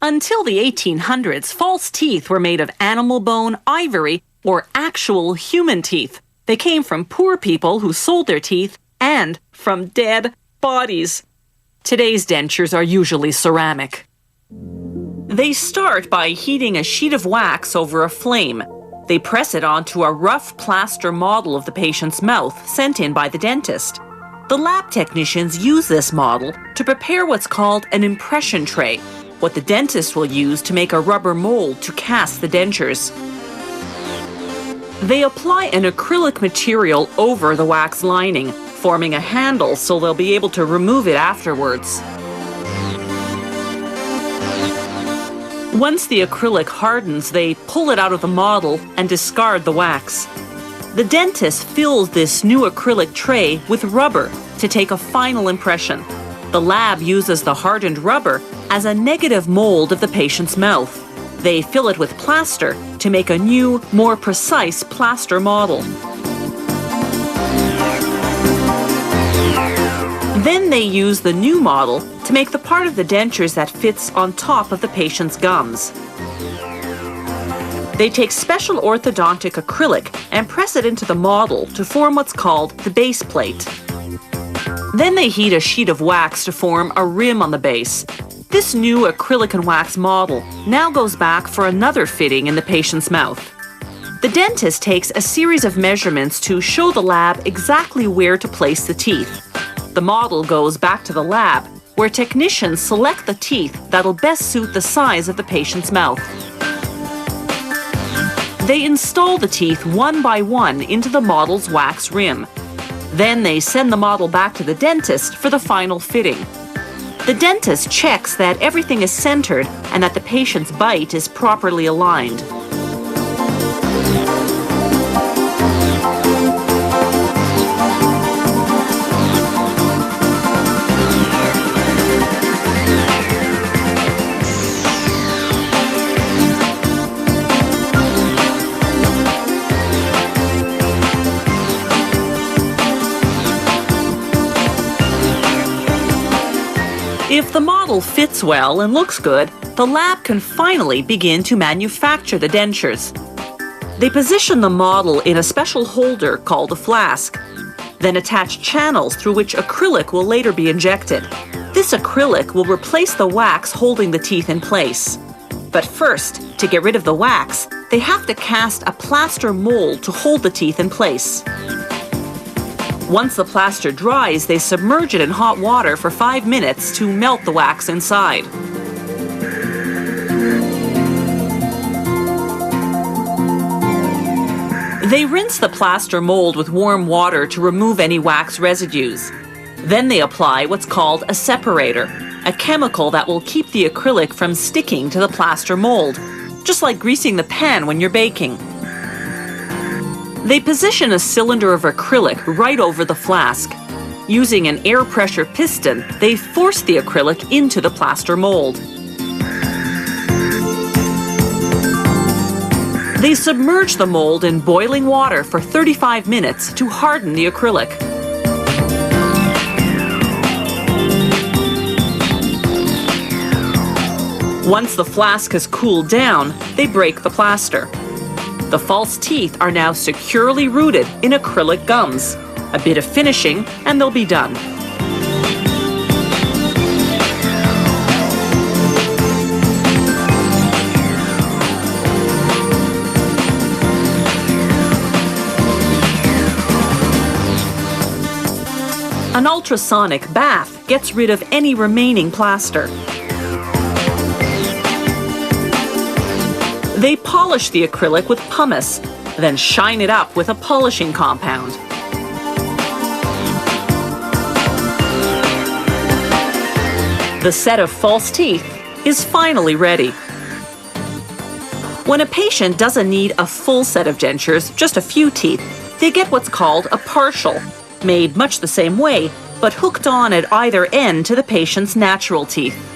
Until the 1800s, false teeth were made of animal bone, ivory, or actual human teeth. They came from poor people who sold their teeth and from dead bodies. Today's dentures are usually ceramic. They start by heating a sheet of wax over a flame. They press it onto a rough plaster model of the patient's mouth sent in by the dentist. The lab technicians use this model to prepare what's called an impression tray, what the dentist will use to make a rubber mold to cast the dentures. They apply an acrylic material over the wax lining, forming a handle so they'll be able to remove it afterwards. Once the acrylic hardens, they pull it out of the model and discard the wax. The dentist fills this new acrylic tray with rubber to take a final impression. The lab uses the hardened rubber as a negative mold of the patient's mouth. They fill it with plaster to make a new, more precise plaster model. Then they use the new model to make the part of the dentures that fits on top of the patient's gums. They take special orthodontic acrylic and press it into the model to form what's called the base plate. Then they heat a sheet of wax to form a rim on the base. This new acrylic and wax model now goes back for another fitting in the patient's mouth. The dentist takes a series of measurements to show the lab exactly where to place the teeth. The model goes back to the lab, where technicians select the teeth that'll best suit the size of the patient's mouth. They install the teeth one by one into the model's wax rim. Then they send the model back to the dentist for the final fitting. The dentist checks that everything is centered and that the patient's bite is properly aligned. If the model fits well and looks good, the lab can finally begin to manufacture the dentures. They position the model in a special holder called a flask, then attach channels through which acrylic will later be injected. This acrylic will replace the wax holding the teeth in place. But first, to get rid of the wax, they have to cast a plaster mold to hold the teeth in place. Once the plaster dries, they submerge it in hot water for 5 minutes to melt the wax inside. They rinse the plaster mold with warm water to remove any wax residues. Then they apply what's called a separator, a chemical that will keep the acrylic from sticking to the plaster mold, just like greasing the pan when you're baking. They position a cylinder of acrylic right over the flask. Using an air pressure piston, they force the acrylic into the plaster mold. They submerge the mold in boiling water for 35 minutes to harden the acrylic. Once the flask has cooled down, they break the plaster. The false teeth are now securely rooted in acrylic gums. A bit of finishing and they'll be done. An ultrasonic bath gets rid of any remaining plaster. They polish the acrylic with pumice, then shine it up with a polishing compound. The set of false teeth is finally ready. When a patient doesn't need a full set of dentures, just a few teeth, they get what's called a partial, made much the same way, but hooked on at either end to the patient's natural teeth.